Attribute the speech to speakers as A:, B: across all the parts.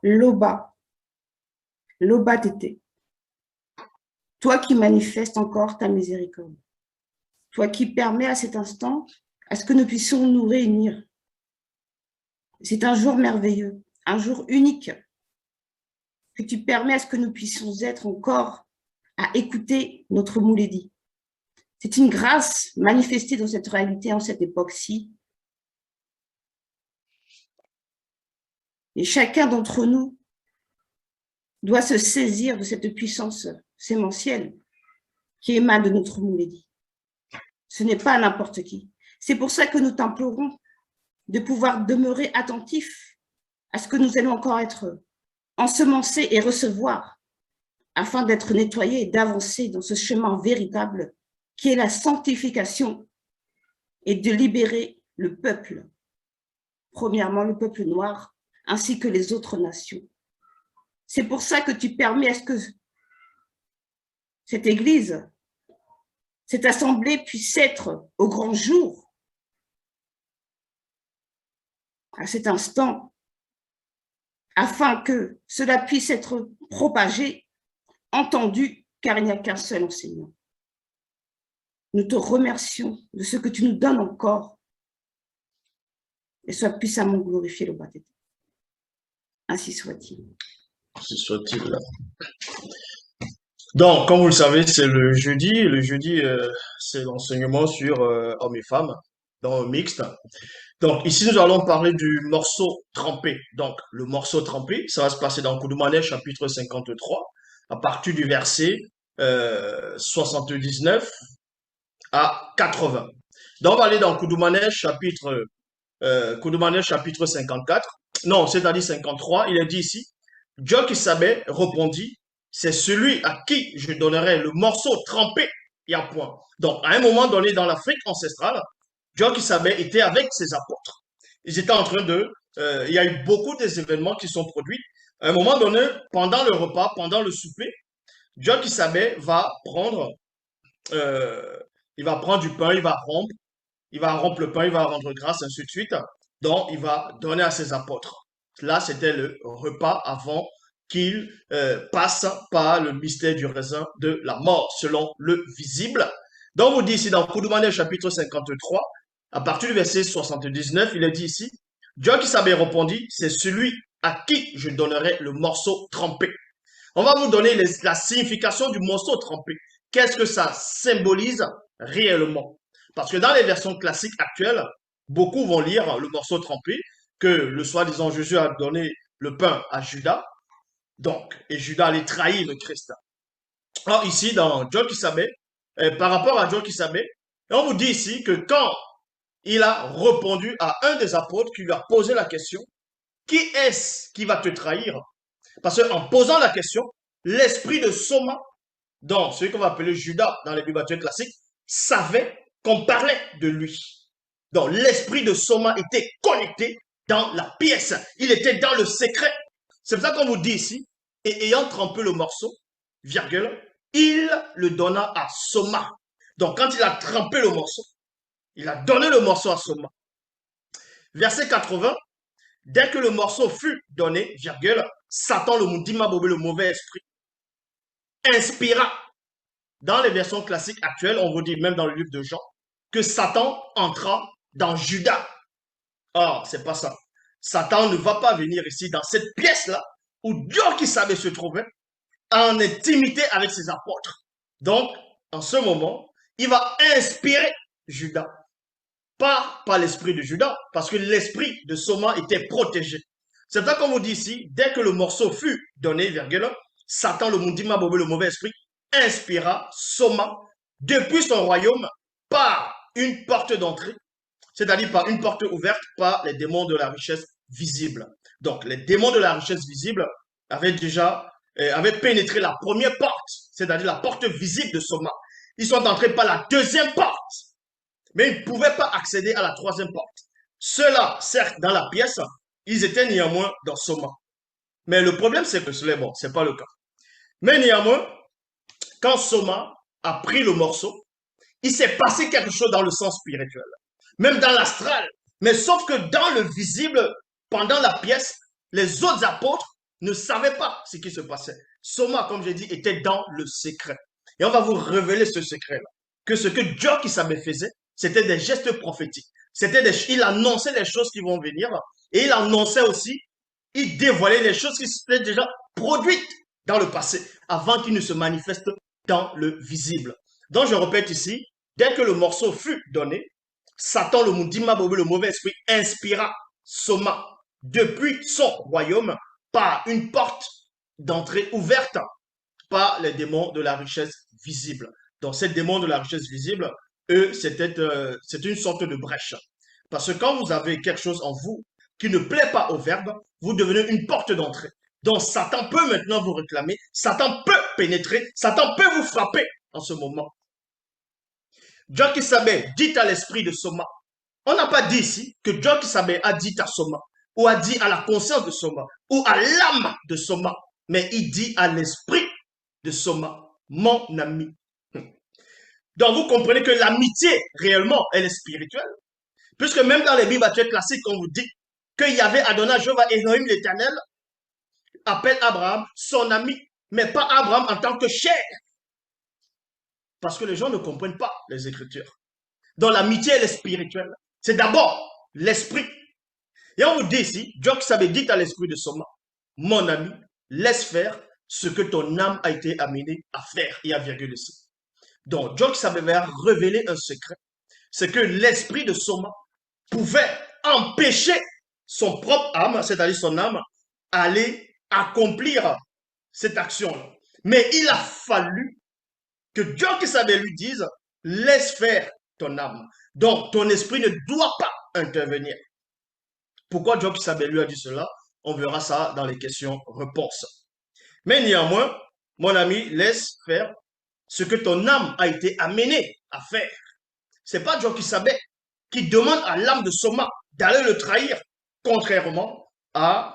A: Loba, Loba Tété, toi qui manifestes encore ta miséricorde, toi qui permets à cet instant à ce que nous puissions nous réunir. C'est un jour merveilleux, un jour unique, que tu permets à ce que nous puissions être encore à écouter notre Moulédi. C'est une grâce manifestée dans cette réalité en cette époque-ci. Et chacun d'entre nous doit se saisir de cette puissance sémentielle qui émane de notre Moulédi. Ce n'est pas n'importe qui. C'est pour ça que nous t'implorons de pouvoir demeurer attentif à ce que nous allons encore être ensemencés et recevoir afin d'être nettoyés et d'avancer dans ce chemin véritable qui est la sanctification et de libérer le peuple, premièrement le peuple noir, ainsi que les autres nations. C'est pour ça que tu permets à ce que cette Église, cette assemblée puisse être au grand jour, à cet instant, afin que cela puisse être propagé, entendu, car il n'y a qu'un seul enseignant. Nous te remercions de ce que tu nous donnes encore et sois puissamment glorifié le baptême. Ainsi soit-il.
B: Ainsi soit-il. Donc, comme vous le savez, c'est le jeudi. Le jeudi, c'est l'enseignement sur hommes et femmes dans le mixte. Donc, ici, nous allons parler du morceau trempé. Donc, le morceau trempé, ça va se passer dans Koudoumane, chapitre 53, à partir du verset 79 à 80. Donc, on va aller dans Koudoumane, chapitre 54. Non, c'est-à-dire 53. Il est dit ici, Dieu qui savait répondit, c'est celui à qui je donnerai le morceau trempé et à point. Donc, à un moment donné, dans l'Afrique ancestrale, Dieu qui savait était avec ses apôtres. Ils étaient en train de... il y a eu beaucoup des événements qui sont produits. À un moment donné, pendant le repas, pendant le souper, Dieu qui savait euh, il va prendre du pain, il va rompre le pain, il va rendre grâce, ainsi de suite. Donc, il va donner à ses apôtres. Là, c'était le repas avant qu'il passe par le mystère du raisin de la mort, selon le visible. Donc, vous dit ici dans Koudoumane, chapitre 53, à partir du verset 79, il est dit ici, Dieu qui savait répondit, c'est celui à qui je donnerai le morceau trempé. On va vous donner la signification du morceau trempé. Qu'est-ce que ça symbolise réellement? Parce que dans les versions classiques actuelles, beaucoup vont lire le morceau trempé, que le soi-disant Jésus a donné le pain à Judas, donc, et Judas allait trahir le Christ. Alors ici, dans John qui savait, par rapport à John qui savait, on vous dit ici que quand il a répondu à un des apôtres qui lui a posé la question, qui est-ce qui va te trahir? Parce qu'en posant la question, l'esprit de Soma, donc celui qu'on va appeler Judas dans les Bibles classiques, savait qu'on parlait de lui. Donc l'esprit de Soma était connecté dans la pièce. Il était dans le secret. C'est pour ça qu'on vous dit ici, et ayant trempé le morceau, virgule, il le donna à Soma. Donc quand il a trempé le morceau, il a donné le morceau à Soma. Verset 80, dès que le morceau fut donné, virgule, Satan, le Moudima Bobé, le mauvais esprit, inspira. Dans les versions classiques actuelles, on vous dit même dans le livre de Jean, que Satan entra dans Judas. Or, c'est pas ça. Satan ne va pas venir ici dans cette pièce-là où Dieu qui savait se trouver en intimité avec ses apôtres. Donc, en ce moment, il va inspirer Judas. Pas par l'esprit de Judas, parce que l'esprit de Soma était protégé. C'est ça qu'on vous dit ici, dès que le morceau fut donné, virgule, Satan, le Moundima Bobé, le mauvais esprit, inspira Soma depuis son royaume par une porte d'entrée, c'est-à-dire par une porte ouverte par les démons de la richesse visible. Donc, les démons de la richesse visible avaient pénétré la première porte, c'est-à-dire la porte visible de Soma. Ils sont entrés par la deuxième porte, mais ils ne pouvaient pas accéder à la troisième porte. Ceux-là, certes, dans la pièce, ils étaient néanmoins dans Soma. Mais le problème, c'est que ce n'est pas le cas. Mais néanmoins, quand Soma a pris le morceau, il s'est passé quelque chose dans le sens spirituel, même dans l'astral. Mais sauf que dans le visible, pendant la pièce, les autres apôtres ne savait pas ce qui se passait. Soma, comme j'ai dit, était dans le secret. Et on va vous révéler ce secret-là. Que ce que Djokisabé faisait, c'était des gestes prophétiques. Il annonçait les choses qui vont venir. Et il annonçait aussi, il dévoilait les choses qui s'étaient déjà produites dans le passé, avant qu'ils ne se manifestent dans le visible. Donc je répète ici, dès que le morceau fut donné, Satan, le Mundima Bobé, le mauvais esprit, inspira Soma depuis son royaume par une porte d'entrée ouverte par les démons de la richesse visible. Donc, ces démons de la richesse visible, eux, c'était une sorte de brèche. Parce que quand vous avez quelque chose en vous qui ne plaît pas au verbe, vous devenez une porte d'entrée. Donc, Satan peut maintenant vous réclamer, Satan peut pénétrer, Satan peut vous frapper en ce moment. Djokisabé dit à l'esprit de Soma. On n'a pas dit ici que Djokisabé a dit à Soma, ou a dit à la conscience de Soma, ou à l'âme de Soma, mais il dit à l'esprit de Soma, mon ami. Donc vous comprenez que l'amitié, réellement, elle est spirituelle. Puisque même dans les Bibles actuelles classiques, on vous dit qu'il y avait Adonai, Jéhovah, Elohim l'Éternel, appelle Abraham son ami, mais pas Abraham en tant que chair. Parce que les gens ne comprennent pas les Écritures. Donc l'amitié, elle est spirituelle. C'est d'abord l'esprit. Et on vous dit ici, Djokisabé dit à l'esprit de Soma, mon ami, laisse faire ce que ton âme a été amenée à faire. Il y a virgule ici. Donc, Djokisabé a révélé un secret. C'est que l'esprit de Soma pouvait empêcher son propre âme, c'est-à-dire son âme, aller accomplir cette action-là. Mais il a fallu que Djokisabé lui dise, laisse faire ton âme. Donc, ton esprit ne doit pas intervenir. Pourquoi Djokisabé lui a dit cela? On verra ça dans les questions-réponses. Mais néanmoins, mon ami, laisse faire ce que ton âme a été amenée à faire. C'est pas Djokisabé qui demande à l'âme de Soma d'aller le trahir, contrairement à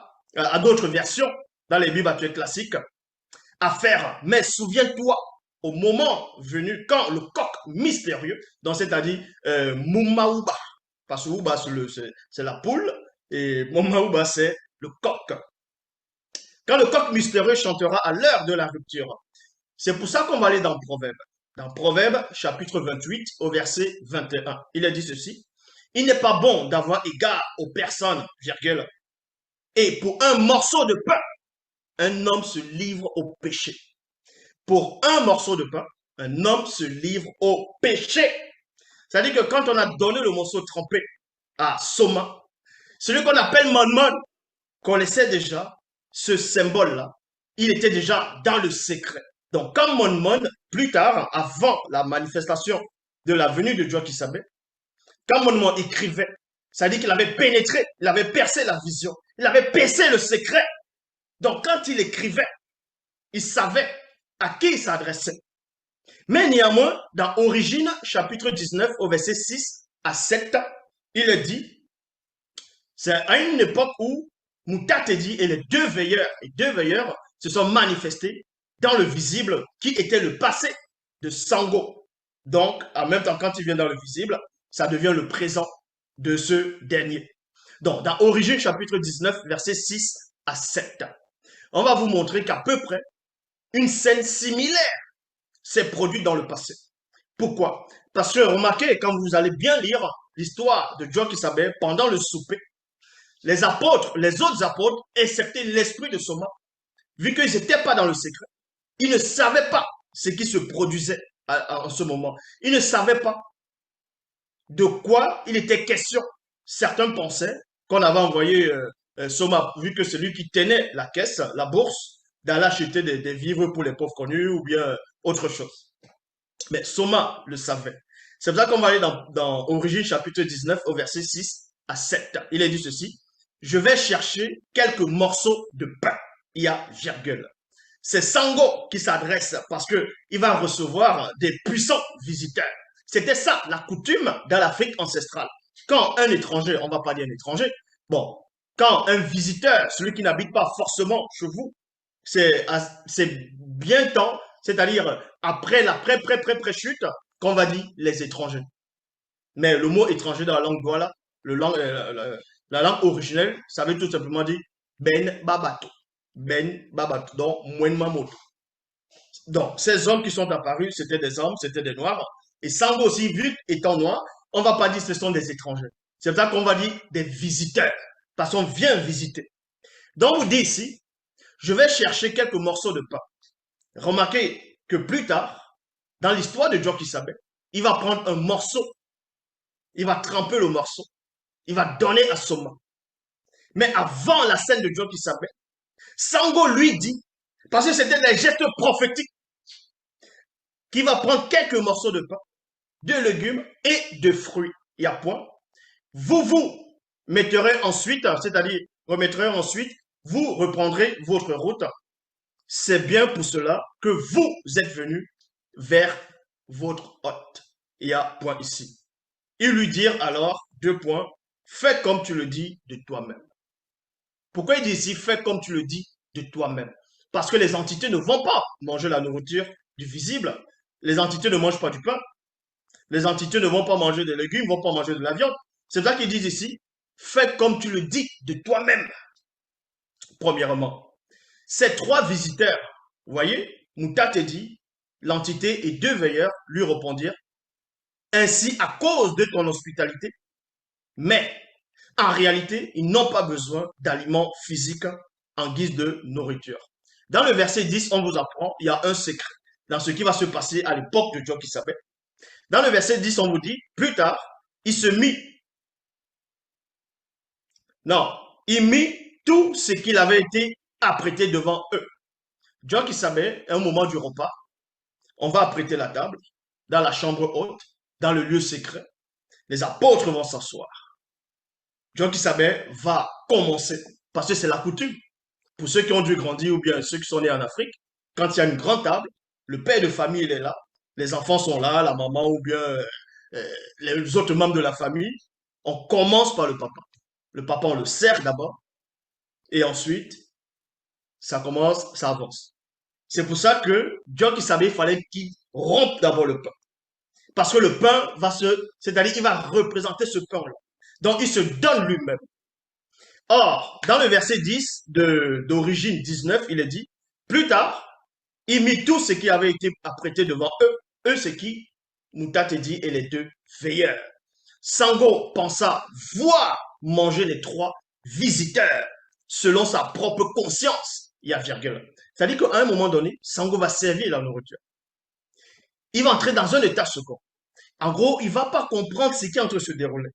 B: d'autres versions dans les Bibles actuelles classiques, à faire. Mais souviens-toi, au moment venu, quand le coq mystérieux, donc c'est-à-dire Mumaouba, parce que Ouba c'est la poule, et Mumaouba c'est le coq. Quand le coq mystérieux chantera à l'heure de la rupture, c'est pour ça qu'on va aller dans Proverbe. Dans Proverbe, chapitre 28, au verset 21, il est dit ceci. Il n'est pas bon d'avoir égard aux personnes, virgule, et pour un morceau de pain, un homme se livre au péché. Pour un morceau de pain, un homme se livre au péché. C'est-à-dire que quand on a donné le morceau trempé à Soma, celui qu'on appelle Monmon, connaissait déjà ce symbole-là. Il était déjà dans le secret. Donc, comme Monmon, plus tard, avant la manifestation de la venue de Djokisabé, quand Monmon écrivait, ça dit qu'il avait pénétré, il avait percé la vision, il avait percé le secret. Donc, quand il écrivait, il savait à qui il s'adressait. Mais néanmoins, dans Origine, chapitre 19, au verset 6 à 7, il est dit, c'est à une époque où Moutatedi et les deux veilleurs se sont manifestés dans le visible qui était le passé de Sango. Donc, en même temps, quand il vient dans le visible, ça devient le présent de ce dernier. Donc, dans Origine, chapitre 19, versets 6 à 7, on va vous montrer qu'à peu près, une scène similaire s'est produite dans le passé. Pourquoi? Parce que remarquez, quand vous allez bien lire l'histoire de Djokisabé pendant le souper, les apôtres, les autres apôtres, excepté l'esprit de Soma, vu qu'ils n'étaient pas dans le secret, ils ne savaient pas ce qui se produisait en ce moment. Ils ne savaient pas de quoi il était question. Certains pensaient qu'on avait envoyé Soma, vu que c'est lui qui tenait la caisse, la bourse, d'aller acheter des vivres pour les pauvres connus ou bien autre chose. Mais Soma le savait. C'est pour ça qu'on va aller dans Origine chapitre 19 au verset 6 à 7. Il est dit ceci. Je vais chercher quelques morceaux de pain. Il y a virgule. C'est Sango qui s'adresse parce qu'il va recevoir des puissants visiteurs. C'était ça, la coutume dans l'Afrique ancestrale. Quand un étranger, on ne va pas dire un étranger, bon, quand un visiteur, celui qui n'habite pas forcément chez vous, c'est bien temps, c'est-à-dire après la pré-chute, qu'on va dire les étrangers. Mais le mot étranger dans la langue douala, la langue originelle, ça veut tout simplement dire Ben Babato. Ben Babat, donc Mwen Mamoto. Donc, ces hommes qui sont apparus, c'était des hommes, c'était des noirs. Et Sango aussi, vu étant noir, on ne va pas dire que ce sont des étrangers. C'est pour ça qu'on va dire des visiteurs. Parce qu'on vient visiter. Donc, vous dites ici, je vais chercher quelques morceaux de pain. Remarquez que plus tard, dans l'histoire de Joe Kisabé, il va prendre un morceau, il va tremper le morceau, il va donner à Soma. Mais avant la scène de Joe Kisabé, Sango lui dit, parce que c'était des gestes prophétiques, qu'il va prendre quelques morceaux de pain, de légumes et de fruits. Il y a point. Vous mettrez ensuite, c'est-à-dire remettrez ensuite, vous reprendrez votre route. C'est bien pour cela que vous êtes venus vers votre hôte. Il y a point ici. Ils lui dirent alors, deux points, fais comme tu le dis de toi-même. Pourquoi il dit ici, fais comme tu le dis de toi-même? Parce que les entités ne vont pas manger la nourriture du visible. Les entités ne mangent pas du pain. Les entités ne vont pas manger des légumes, ne vont pas manger de la viande. C'est ça qu'ils disent ici, fais comme tu le dis de toi-même. Premièrement, ces trois visiteurs, vous voyez, Moutate dit, l'entité et deux veilleurs lui répondirent, ainsi à cause de ton hospitalité, mais en réalité, ils n'ont pas besoin d'aliments physiques en guise de nourriture. Dans le verset 10, on vous apprend, il y a un secret dans ce qui va se passer à l'époque de Joe Kisabé. Dans le verset 10, on vous dit, plus tard, il se mit, non, il mit tout ce qu'il avait été apprêté devant eux. Joe Kisabé, à un moment du repas, on va apprêter la table dans la chambre haute, dans le lieu secret. Les apôtres vont s'asseoir. Joe Kisabé va commencer, parce que c'est la coutume. Pour ceux qui ont dû grandir ou bien ceux qui sont nés en Afrique, quand il y a une grande table, le père de famille il est là, les enfants sont là, la maman ou bien les autres membres de la famille. On commence par le papa. Le papa, on le sert d'abord et ensuite, ça commence, ça avance. C'est pour ça que Dieu qui savait, il fallait qu'il rompe d'abord le pain. Parce que le pain va c'est-à-dire il va représenter ce pain-là. Donc, il se donne lui-même. Or, dans le verset 10 d'origine 19, il est dit, plus tard, il mit tout ce qui avait été apprêté devant eux. Eux, c'est qui? Moutate dit et les deux veilleurs. Sango pensa voir manger les trois visiteurs selon sa propre conscience. Il y a virgule. C'est-à-dire qu'à un moment donné, Sango va servir la nourriture. Il va entrer dans un état second. En gros, il ne va pas comprendre ce qui est en train de se dérouler.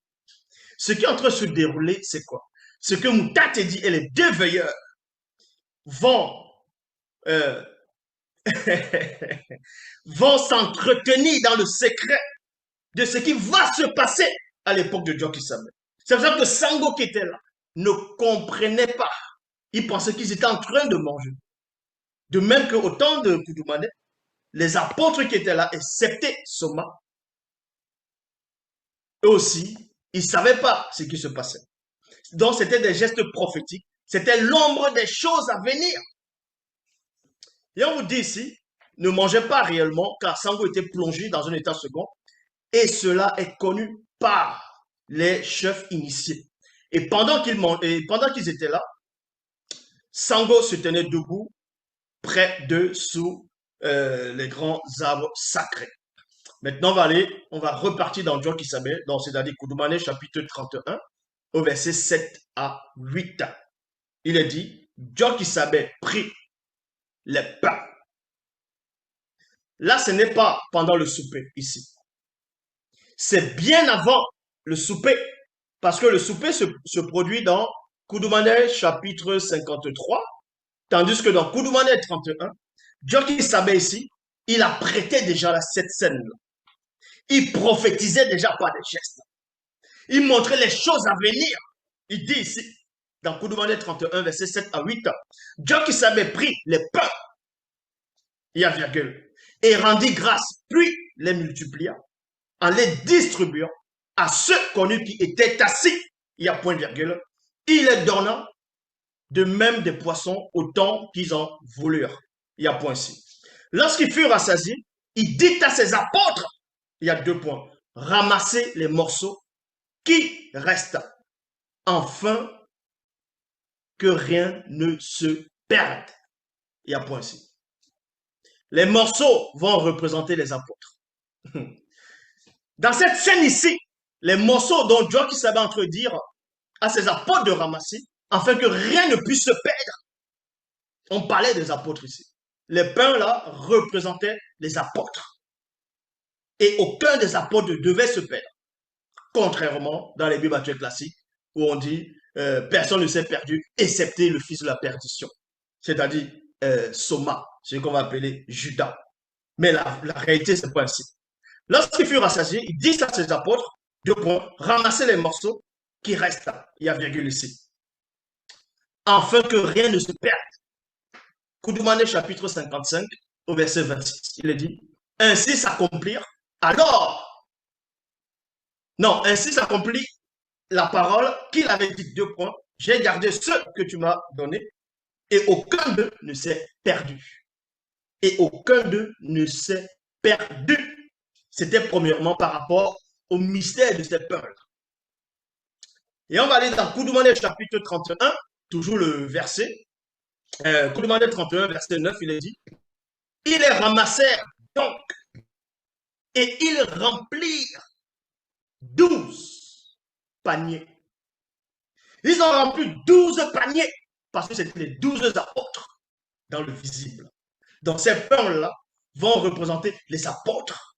B: Ce qui est en train de se dérouler, c'est quoi? Ce que Moutate dit et les deux veilleurs vont, euh, vont s'entretenir dans le secret de ce qui va se passer à l'époque de Joe Kisabé. C'est pour ça que Sango qui était là ne comprenait pas. Il pensait qu'ils étaient en train de manger. De même qu'au temps de Koudoumane, les apôtres qui étaient là, excepté Soma, eux aussi, ils ne savaient pas ce qui se passait. Donc, c'était des gestes prophétiques. C'était l'ombre des choses à venir. Et on vous dit ici, ne mangez pas réellement, car Sango était plongé dans un état second. Et cela est connu par les chefs initiés. Et pendant qu'ils étaient là, Sango se tenait debout près d'eux sous les grands arbres sacrés. Maintenant, on va repartir dans Joe Kisabé, c'est-à-dire Koudoumane chapitre 31, au verset 7 à 8. Il est dit, Joe Kisabé prit les pains. Là, ce n'est pas pendant le souper ici. C'est bien avant le souper, parce que le souper se produit dans Koudoumane chapitre 53, tandis que dans Koudoumane 31, Dieu qui savait ici, il apprêtait déjà cette scène-là. Il prophétisait déjà par des gestes. Il montrait les choses à venir. Il dit ici, dans Koudoumane 31, verset 7 à 8, Dieu qui savait pris les pains, il y a virgule, et rendit grâce, puis les multiplia, en les distribuant à ceux connus qui étaient assis, il y a point virgule, il les donna de même des poissons autant qu'ils en voulurent. Il y a point ici. Lorsqu'ils furent rassasiés, il dit à ses apôtres, il y a deux points, ramassez les morceaux qui restent, afin que rien ne se perdent. Il y a point ici. Les morceaux vont représenter les apôtres. Dans cette scène ici, les morceaux dont Dieu qui savait entredire à ses apôtres de ramasser, afin que rien ne puisse se perdre. On parlait des apôtres ici. Les pains là représentaient les apôtres. Et aucun des apôtres ne devait se perdre. Contrairement dans les Bibles actuelles classiques, où on dit personne ne s'est perdu, excepté le fils de la perdition. C'est-à-dire Soma, ce qu'on va appeler Judas. Mais la réalité, c'est pas ainsi. Lorsqu'il fut rassasié, il dit à ses apôtres, ramassez les morceaux qui restent là. Il y a virgule ici. Afin que rien ne se perde. Koudoumane chapitre 55, au verset 26. Il est dit, ainsi s'accomplir, alors, non, ainsi s'accomplit la parole qu'il avait dit, j'ai gardé ce que tu m'as donné, et aucun d'eux ne s'est perdu. Et aucun d'eux ne s'est perdu. C'était premièrement par rapport au mystère de cette pain. Et on va aller dans Koudoumane chapitre 31, toujours le verset. Koudoumane 31, verset 9, il est dit, ils les ramassèrent donc, et ils remplirent 12 paniers. Ils ont rempli 12 paniers, parce que c'était les 12 apôtres dans le visible. Donc ces pains-là vont représenter les apôtres.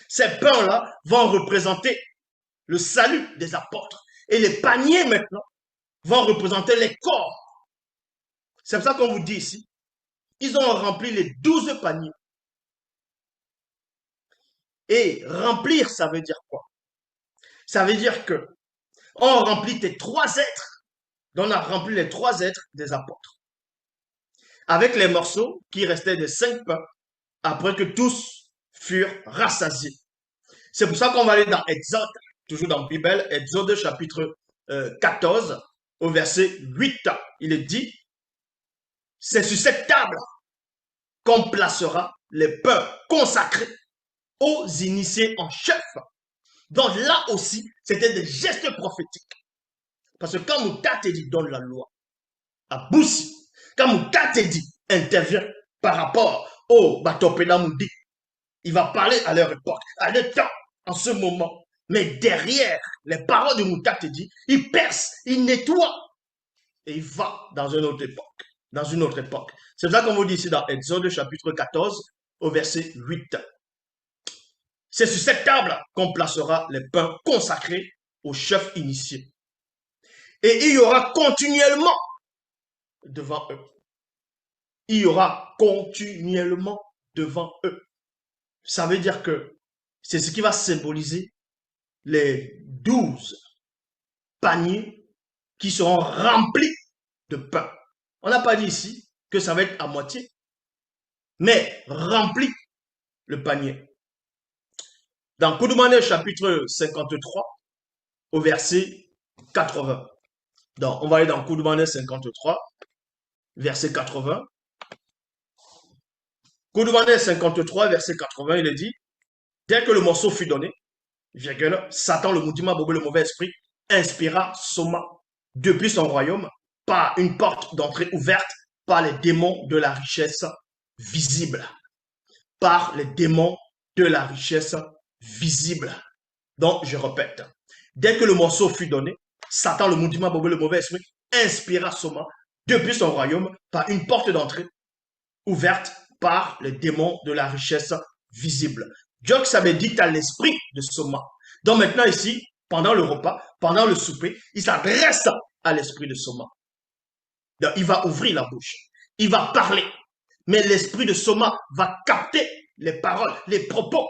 B: Ces pains-là vont représenter le salut des apôtres. Et les paniers maintenant vont représenter les corps. C'est pour ça qu'on vous dit ici, ils ont rempli les 12 paniers. Et remplir, ça veut dire quoi? Ça veut dire que on remplit tes 3 êtres. Donc on a rempli les 3 êtres des apôtres. Avec les morceaux qui restaient de 5 pains, après que tous furent rassasiés. C'est pour ça qu'on va aller dans Exode, toujours dans la Bible, Exode chapitre 14, au verset 8. Il est dit, c'est sur cette table qu'on placera les pains consacrés aux initiés en chef. Donc là aussi, c'était des gestes prophétiques. Parce que quand Mouta te dit donne la loi, à Boussi, quand Mouta te dit intervient par rapport au Batopéda Moudi, il va parler à leur époque, à leur temps, en ce moment. Mais derrière les paroles de Mouta te dit, il perce, il nettoie et il va dans une autre époque. Dans une autre époque. C'est ça qu'on vous dit ici dans Exode chapitre 14 au verset 8. C'est sur cette table qu'on placera les pains consacrés aux chefs initiés. Et il y aura continuellement devant eux. Il y aura continuellement devant eux. Ça veut dire que c'est ce qui va symboliser les 12 paniers qui seront remplis de pain. On n'a pas dit ici que ça va être à moitié, mais rempli le panier. Dans Koudoumane chapitre 53, au verset 80. Donc, on va aller dans Koudoumane 53, verset 80. Koudoumane 53, verset 80, il est dit, dès que le morceau fut donné, virgule, Satan, le moudima, Bobo, le mauvais esprit, inspira Soma depuis son royaume par une porte d'entrée ouverte par les démons de la richesse visible. Par les démons de la richesse visible. Donc, je répète, dès que le morceau fut donné, Satan, le moudima, Bobo, le mauvais esprit, inspira Soma depuis son royaume par une porte d'entrée ouverte par les démons de la richesse visible. Dieu savait dit à l'esprit de Soma. Donc maintenant ici, pendant le repas, pendant le souper, il s'adresse à l'esprit de Soma. Donc, il va ouvrir la bouche, il va parler, mais l'esprit de Soma va capter les paroles, les propos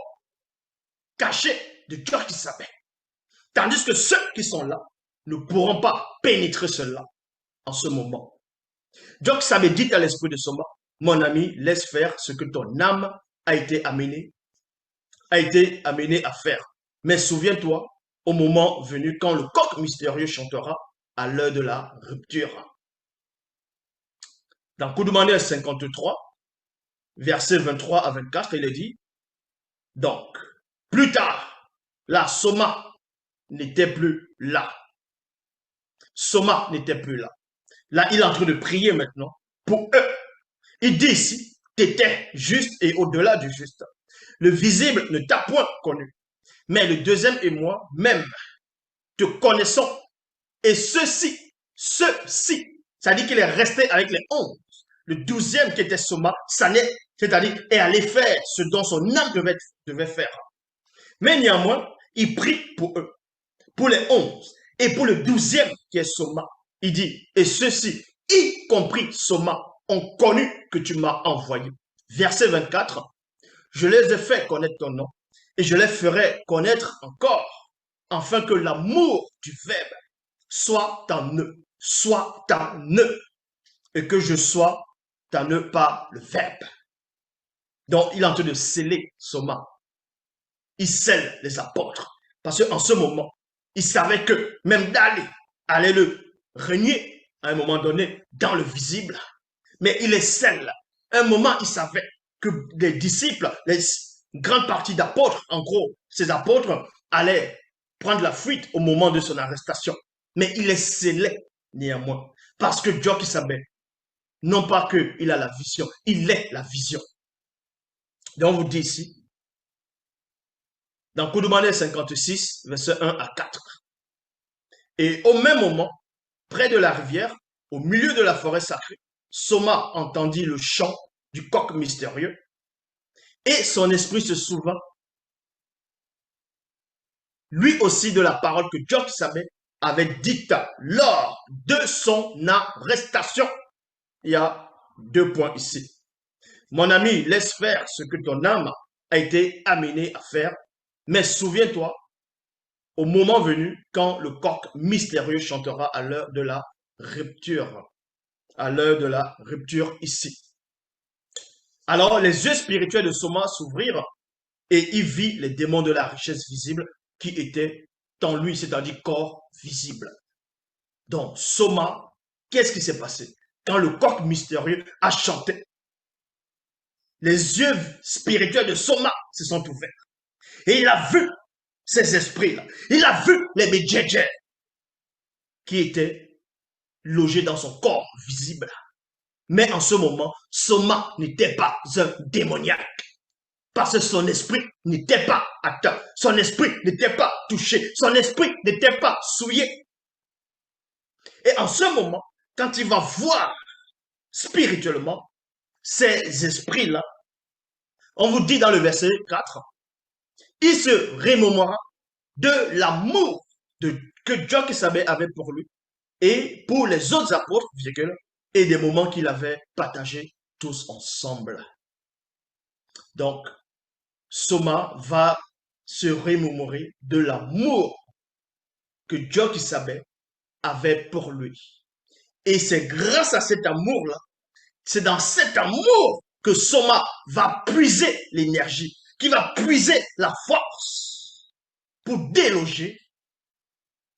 B: cachés de Dieu qui savait. Tandis que ceux qui sont là ne pourront pas pénétrer cela en ce moment. Dieu savait dit à l'esprit de Soma, mon ami, laisse faire ce que ton âme a été amenée à faire. Mais souviens-toi, au moment venu, quand le coq mystérieux chantera à l'heure de la rupture. Dans Koudoumane 53, versets 23 à 24, il est dit, donc, plus tard, la Soma n'était plus là. Soma n'était plus là. Là, il est en train de prier maintenant pour eux. Il dit ici, tu étais juste et au-delà du juste. Le visible ne t'a point connu. Mais le deuxième et moi, même, te connaissons. Et ceci, ça dit qu'il est resté avec les 11. Le 12e qui était Soma, c'est-à-dire est allé faire ce dont son âme devait faire. Mais néanmoins, il prie pour eux, pour les 11. Et pour le 12e qui est Soma, il dit, et ceux-ci, y compris Soma, ont connu que tu m'as envoyé. Verset 24, je les ai fait connaître ton nom, et je les ferai connaître encore, afin que l'amour du Verbe soit en eux, et que je sois en eux par le Verbe. Donc, il est en train de sceller Soma. Il scelle les apôtres. Parce qu'en ce moment, il savait que même d'aller allait le régner à un moment donné dans le visible. Mais il est scelle. À un moment, il savait que les disciples, les grandes parties d'apôtres, en gros, ces apôtres allaient prendre la fuite au moment de son arrestation. Mais il est scellé néanmoins. Parce que Dieu qui savait, non pas qu'il a la vision, il est la vision. Donc, on vous dit ici, dans Koudoumane 56, verset 1 à 4. Et au même moment, près de la rivière, au milieu de la forêt sacrée, Soma entendit le chant du coq mystérieux et son esprit se souvint, lui aussi, de la parole que Dieu avait dite lors de son arrestation. Il y a 2 points ici. Mon ami, laisse faire ce que ton âme a été amenée à faire, mais souviens-toi, au moment venu, quand le coq mystérieux chantera à l'heure de la rupture. À l'heure de la rupture ici. Alors, les yeux spirituels de Soma s'ouvrirent et il vit les démons de la richesse visible qui étaient en lui, c'est-à-dire corps visible. Donc, Soma, qu'est-ce qui s'est passé? Quand le coq mystérieux a chanté, les yeux spirituels de Soma se sont ouverts. Et il a vu ces esprits-là. Il a vu les Medjedjer qui étaient logés dans son corps visible. Mais en ce moment, Soma n'était pas un démoniaque. Parce que son esprit n'était pas atteint. Son esprit n'était pas touché. Son esprit n'était pas souillé. Et en ce moment, quand il va voir spirituellement ces esprits-là, on vous dit dans le verset 4, il se remémora de l'amour que Dieu qui savait avait pour lui et pour les autres apôtres, et des moments qu'il avait partagés tous ensemble. Donc, Soma va se remémorer de l'amour que Dieu qui savait avait pour lui. Et c'est grâce à cet amour-là, c'est dans cet amour que Soma va puiser l'énergie, qui va puiser la force pour déloger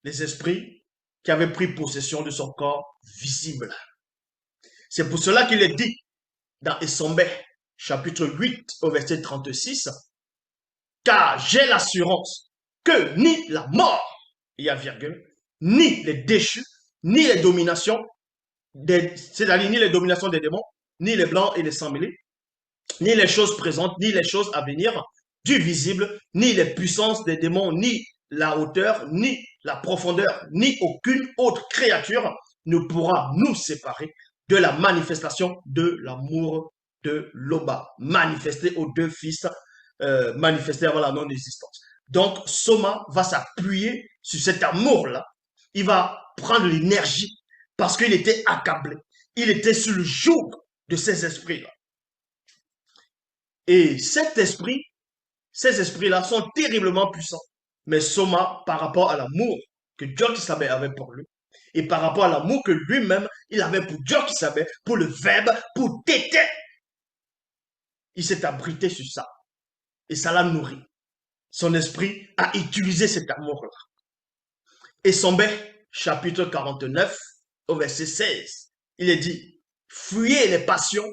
B: les esprits qui avaient pris possession de son corps visible. C'est pour cela qu'il est dit dans Essombe, chapitre 8, au verset 36, car j'ai l'assurance que ni la mort, il y a virgule, ni les déchus, ni les dominations, c'est-à-dire ni les dominations des démons, ni les blancs et les sans-mêlés, ni les choses présentes, ni les choses à venir, du visible, ni les puissances des démons, ni la hauteur, ni la profondeur, ni aucune autre créature ne pourra nous séparer de la manifestation de l'amour de l'Oba, manifesté aux deux fils, manifesté avant la non-existence. Donc, Soma va s'appuyer sur cet amour-là. Il va prendre l'énergie parce qu'il était accablé. Il était sous le joug de ces esprits-là. Et ces esprits-là sont terriblement puissants. Mais Soma, par rapport à l'amour que Dieu qui savait avait pour lui, et par rapport à l'amour que lui-même, il avait pour Dieu qui savait, pour le Verbe, pour Tété, il s'est abrité sur ça. Et ça l'a nourri. Son esprit a utilisé cet amour-là. Et Essombe, chapitre 49, au verset 16, il est dit, fuyez les passions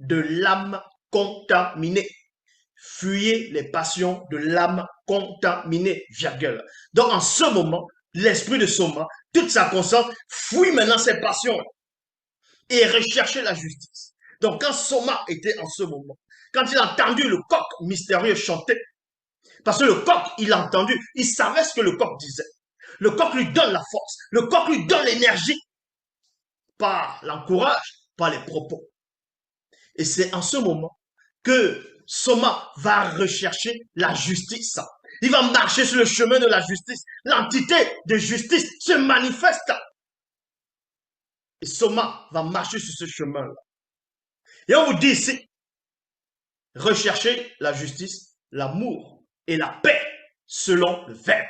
B: de l'âme contaminée. Fuyez les passions de l'âme contaminée, virgule. Donc, en ce moment, l'esprit de Soma, toute sa conscience, fuit maintenant ses passions. et rechercher la justice. Donc, quand Soma était en ce moment, quand il a entendu le coq mystérieux chanter, parce que le coq, il a entendu, il savait ce que le coq disait. Le coq lui donne la force, le coq lui donne l'énergie, par l'encourage, par les propos. Et c'est en ce moment que Soma va rechercher la justice. Il va marcher sur le chemin de la justice. L'entité de justice se manifeste. Et Soma va marcher sur ce chemin-là. Et on vous dit ici, rechercher la justice, l'amour et la paix selon le Verbe.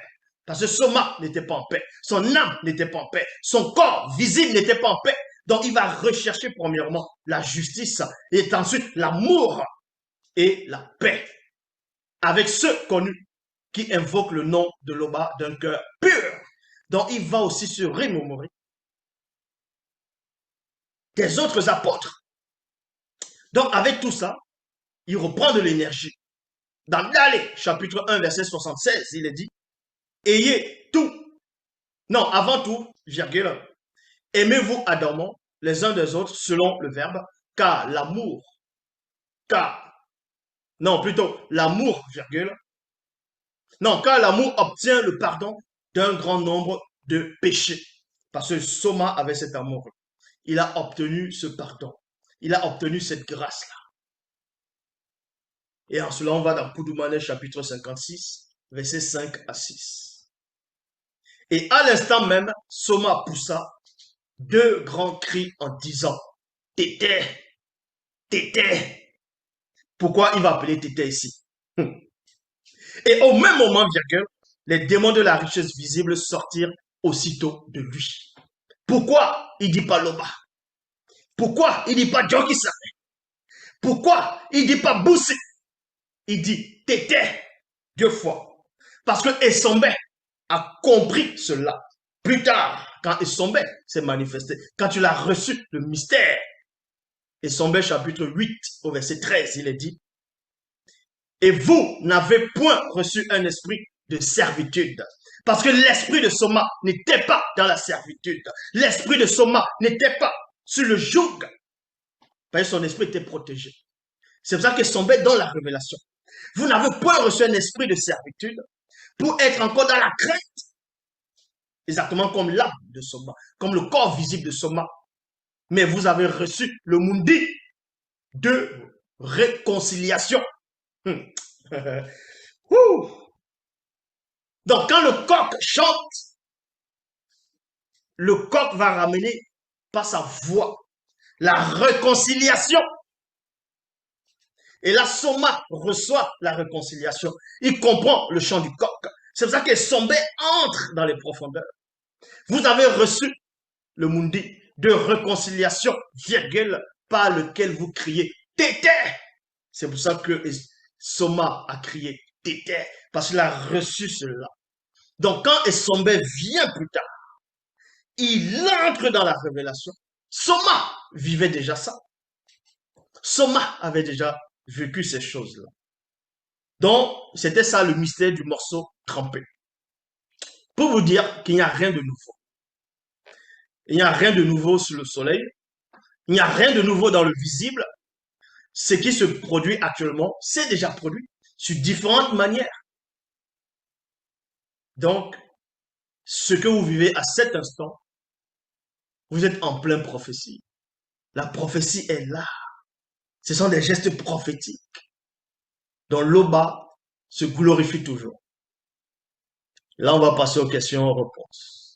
B: Parce que Soma n'était pas en paix, son âme n'était pas en paix, son corps visible n'était pas en paix. Donc il va rechercher premièrement la justice et ensuite l'amour et la paix avec ceux connus qui invoquent le nom de l'Oba d'un cœur pur. Donc il va aussi se remémorer des autres apôtres. Donc avec tout ça, il reprend de l'énergie. Dans l'Allée, chapitre 1, verset 76, il est dit, ayez tout, non, avant tout, virgule, aimez-vous ardemment les uns des autres selon le Verbe, car l'amour, l'amour, virgule, non, car l'amour obtient le pardon d'un grand nombre de péchés. Parce que Soma avait cet amour. Il a obtenu ce pardon. Il a obtenu cette grâce-là. Et en cela, on va dans Koudoumane, chapitre 56, versets 5 à 6. Et à l'instant même, Soma poussa deux grands cris en disant, Tété, Tété. Pourquoi il va appeler Tété ici? Et au même moment, virgule, les démons de la richesse visible sortirent aussitôt de lui. Pourquoi il dit pas Loba? Pourquoi il dit pas Djokisa? Pourquoi il dit pas Boussi? Il dit Tété deux fois. Parce que Essombe a compris cela. Plus tard, quand Essombe s'est manifesté, quand il a reçu le mystère, Essombe chapitre 8 au verset 13, il est dit, et vous n'avez point reçu un esprit de servitude. Parce que l'esprit de Soma n'était pas dans la servitude. L'esprit de Soma n'était pas sur le joug. Parce que son esprit était protégé. C'est pour ça que Essombe dans la révélation. Vous n'avez point reçu un esprit de servitude pour être encore dans la crainte. Exactement comme l'âme de Soma, comme le corps visible de Soma. Mais vous avez reçu le mundi de réconciliation. Donc quand le coq chante, le coq va ramener par sa voix la réconciliation. Et là, Soma reçoit la réconciliation. Il comprend le chant du coq. C'est pour ça que Sombe entre dans les profondeurs. Vous avez reçu le mundi de réconciliation, virgule, par lequel vous criez Tété. C'est pour ça que Soma a crié Tété, parce qu'il a reçu cela. Donc quand Essombe vient plus tard, il entre dans la révélation. Soma vivait déjà ça. Soma avait déjà vécu ces choses-là. Donc, c'était ça le mystère du morceau trempé. Pour vous dire qu'il n'y a rien de nouveau. Il n'y a rien de nouveau sous le soleil. Il n'y a rien de nouveau dans le visible. Ce qui se produit actuellement, c'est déjà produit sur différentes manières. Donc, ce que vous vivez à cet instant, vous êtes en pleine prophétie. La prophétie est là. Ce sont des gestes prophétiques dont l'Oba se glorifie toujours. Là, on va passer aux questions-réponses.